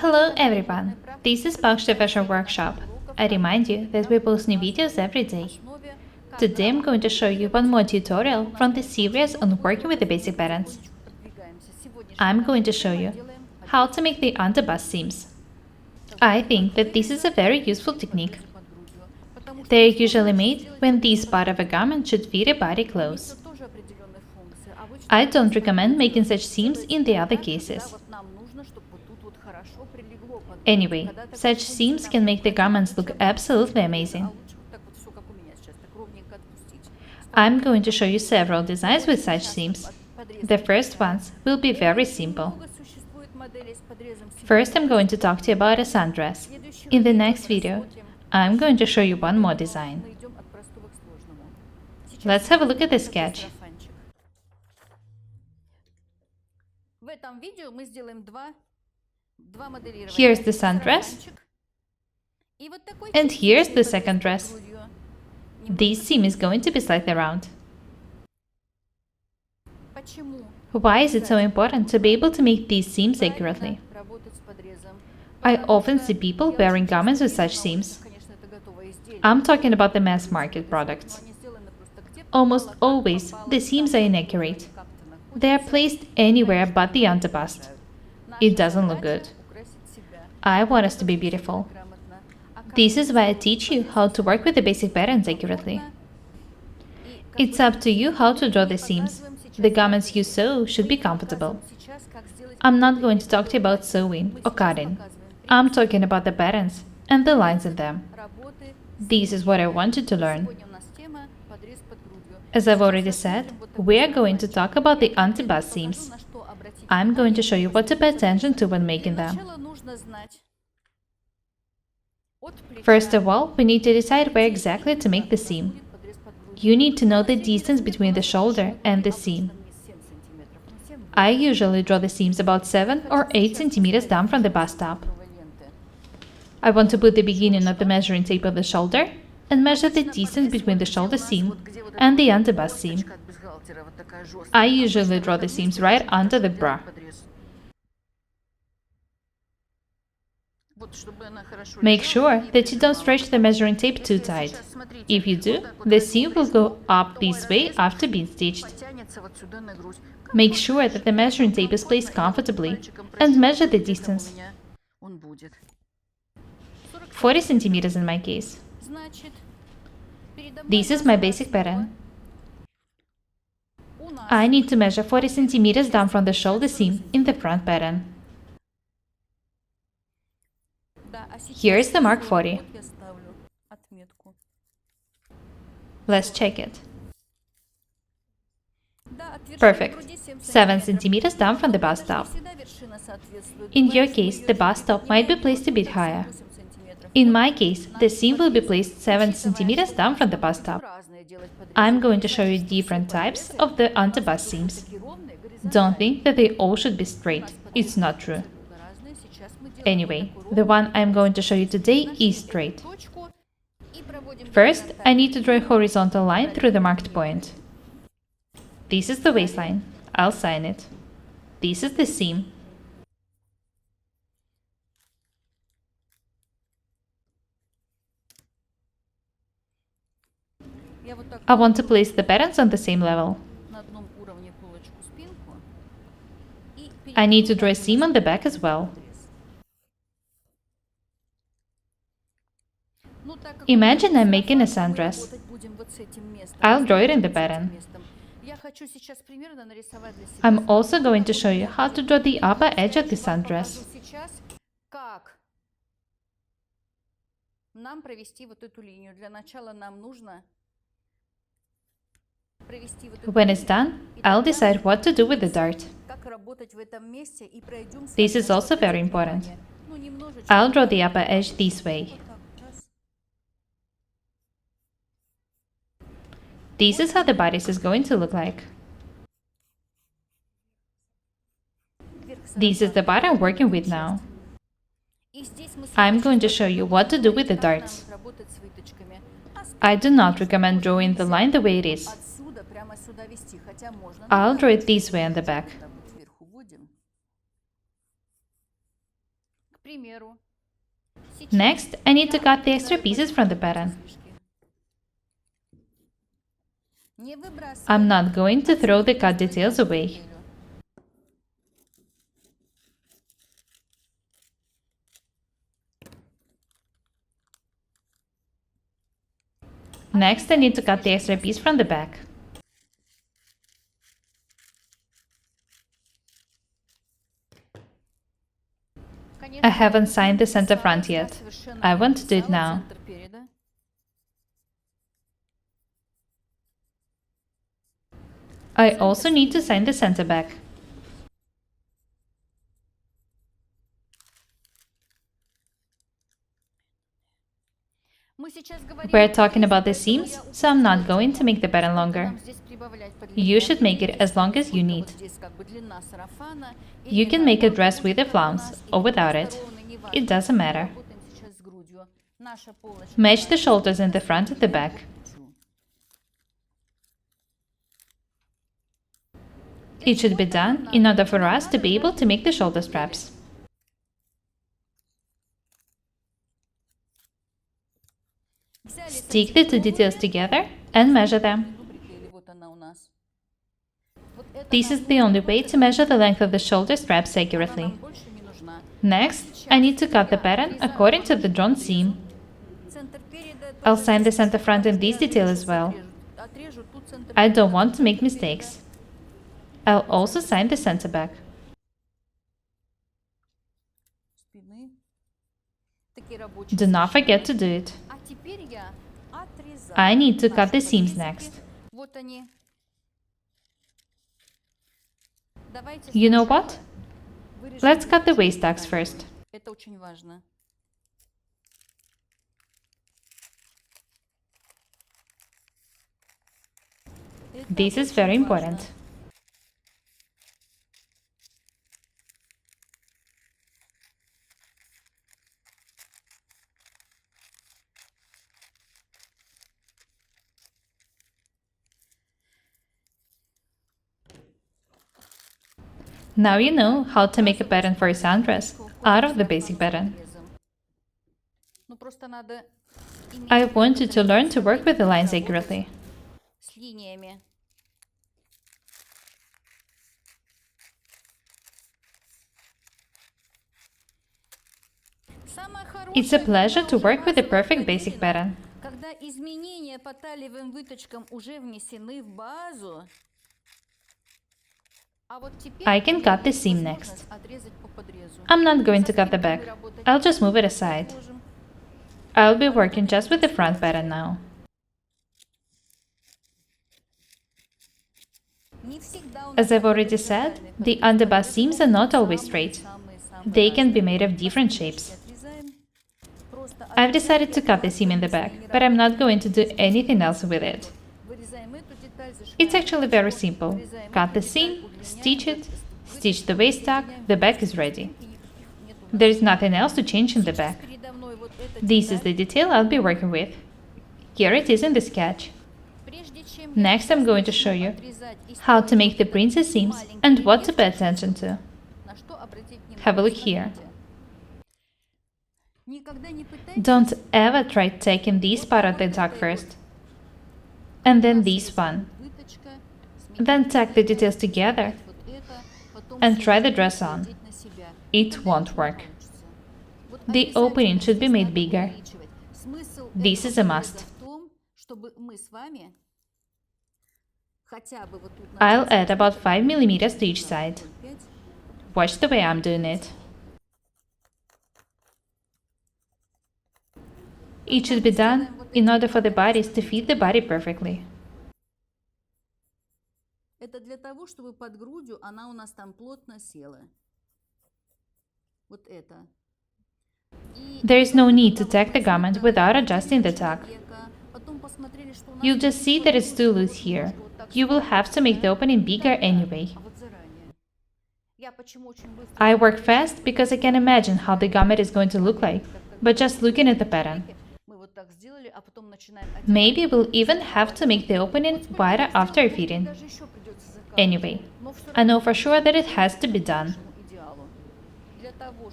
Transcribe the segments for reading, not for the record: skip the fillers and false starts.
Hello everyone, this is Paukshte Fashion Workshop. I remind you that we post new videos every day. Today I'm going to show you one more tutorial from the series on working with the basic patterns. I'm going to show you how to make the underbust seams. I think that this is a very useful technique. They are usually made when this part of a garment should fit a body close. I don't recommend making such seams in the other cases. Anyway, such seams can make the garments look absolutely amazing. I'm going to show you several designs with such seams. The first ones will be very simple. First, I'm going to talk to you about a sundress. In the next video, I'm going to show you one more design. Let's have a look at the sketch. Here's the sundress, and here's the second dress. This seam is going to be slightly round. Why is it so important to be able to make these seams accurately? I often see people wearing garments with such seams. I'm talking about the mass market products. Almost always, the seams are inaccurate. They are placed anywhere but the underbust. It doesn't look good. I want us to be beautiful. This is why I teach you how to work with the basic patterns accurately. It's up to you how to draw the seams. The garments you sew should be comfortable. I'm not going to talk to you about sewing or cutting. I'm talking about the patterns and the lines in them. This is what I want you to learn. As I've already said, we are going to talk about the underbust seams. I'm going to show you what to pay attention to when making them. First of all, we need to decide where exactly to make the seam. You need to know the distance between the shoulder and the seam. I usually draw the seams about 7 or 8 centimeters down from the bust up. I want to put the beginning of the measuring tape on the shoulder and measure the distance between the shoulder seam and the underbust seam. I usually draw the seams right under the bra. Make sure that you don't stretch the measuring tape too tight. If you do, the seam will go up this way after being stitched. Make sure that the measuring tape is placed comfortably and measure the distance. 40 centimeters in my case. This is my basic pattern. I need to measure 40 centimeters down from the shoulder seam in the front pattern. Here is the mark 40. Let's check it. Perfect. 7 centimeters down from the bust top. In your case, the bust top might be placed a bit higher. In my case, the seam will be placed 7 centimeters down from the bust top. I'm going to show you different types of the underbust seams. Don't think that they all should be straight. It's not true. Anyway, the one I'm going to show you today is straight. First, I need to draw a horizontal line through the marked point. This is the waistline. I'll sign it. This is the seam. I want to place the patterns on the same level. I need to draw a seam on the back as well. Imagine I'm making a sundress. I'll draw it in the pattern. I'm also going to show you how to draw the upper edge of the sundress. When it's done, I'll decide what to do with the dart. This is also very important. I'll draw the upper edge this way. This is how the bodice is going to look like. This is the part I'm working with now. I'm going to show you what to do with the darts. I do not recommend drawing the line the way it is. I'll draw it this way on the back. Next, I need to cut the extra pieces from the pattern. I'm not going to throw the cut details away. Next, I need to cut the extra piece from the back. I haven't signed the center front yet. I want to do it now. I also need to sign the center back. We're talking about the seams, so I'm not going to make the pattern longer. You should make it as long as you need. You can make a dress with a flounce or without it. It doesn't matter. Match the shoulders in the front and the back. It should be done in order for us to be able to make the shoulder straps. Stick the two details together and measure them. This is the only way to measure the length of the shoulder straps accurately. Next, I need to cut the pattern according to the drawn seam. I'll sign the center front in this detail as well. I don't want to make mistakes. I'll also sign the center back. Do not forget to do it. I need to cut the seams next. You know what? Let's cut the waist tucks first. This is very important. Now you know how to make a pattern for a sundress out of the basic pattern. I want you to learn to work with the lines accurately. It's a pleasure to work with a perfect basic pattern. I can cut the seam next. I'm not going to cut the back. I'll just move it aside. I'll be working just with the front pattern now. As I've already said, the underbust seams are not always straight. They can be made of different shapes. I've decided to cut the seam in the back, but I'm not going to do anything else with it. It's actually very simple. Cut the seam, stitch it, stitch the waist tuck, the back is ready. There is nothing else to change in the back. This is the detail I'll be working with. Here it is in the sketch. Next I'm going to show you how to make the princess seams and what to pay attention to. Have a look here. Don't ever try taking this part of the tuck first, and then this one. Then tack the details together and try the dress on. It won't work. The opening should be made bigger. This is a must. I'll add about 5 mm to each side. Watch the way I'm doing it. It should be done in order for the bodice to fit the body perfectly. Это для того, чтобы под грудью она у нас там плотно села. Вот это. There is no need to tack the garment without adjusting the tuck. You'll just see that it's too loose here. You will have to make the opening bigger anyway. I work fast because I can imagine how the garment is going to look like, but just looking at the pattern. Maybe we'll even have to make the opening wider after fitting. Anyway, I know for sure that it has to be done.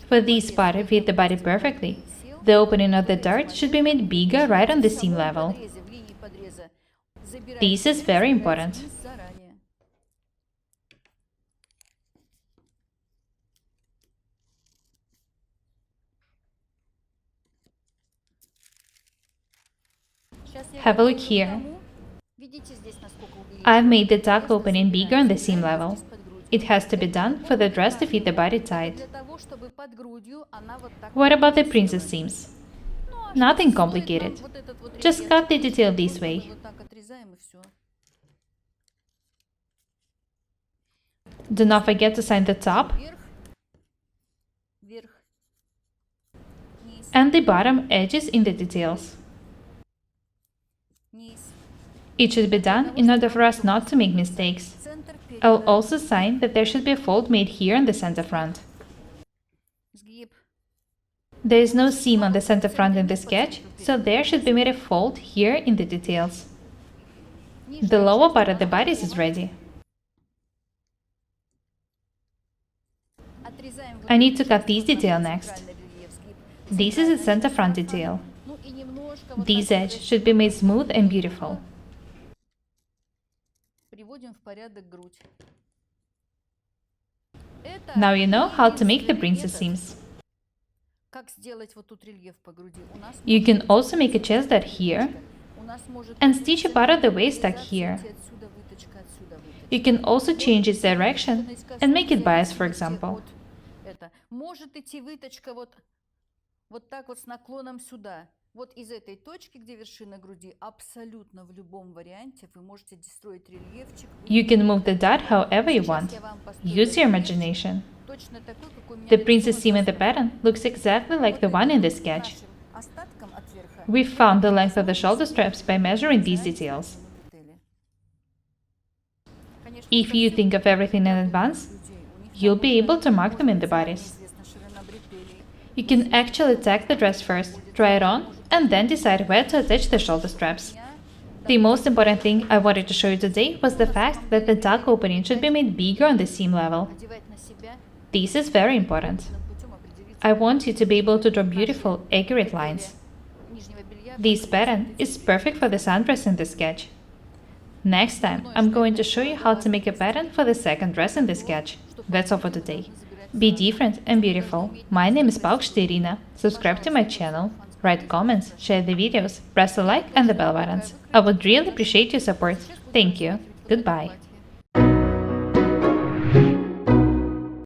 For this part to fit the body perfectly, the opening of the dart should be made bigger right on the seam level. This is very important. Have a look here. I've made the tuck opening bigger on the seam level. It has to be done for the dress to fit the body tight. What about the princess seams? Nothing complicated. Just cut the detail this way. Do not forget to sign the top and the bottom edges in the details. It should be done in order for us not to make mistakes. I'll also sign that there should be a fold made here on the center front. There is no seam on the center front in the sketch, so there should be made a fold here in the details. The lower part of the bodice is ready. I need to cut this detail next. This is the center front detail. This edge should be made smooth and beautiful. Now you know how to make the princess seams. You can also make a chest dart here and stitch a part of the waist tuck here. You can also change its direction and make it bias, for example. Вот из этой точки, где вершина груди, абсолютно в любом варианте вы можете строить рельефчик. You can move the dart however you want. Use your imagination. The princess seam in the pattern looks exactly like the one in the sketch. We found the length of the shoulder straps by measuring these details. If you think of everything in advance, you'll be able to mark them in the bodice. You can actually tack the dress first, try it on, and then decide where to attach the shoulder straps. The most important thing I wanted to show you today was the fact that the tuck opening should be made bigger on the seam level. This is very important. I want you to be able to draw beautiful, accurate lines. This pattern is perfect for the sundress in the sketch. Next time, I'm going to show you how to make a pattern for the second dress in the sketch. That's all for today. Be different and beautiful. My name is Paukshte Irina. Subscribe to my channel, write comments, share the videos, press the like and the bell buttons. I would really appreciate your support. Thank you. Goodbye.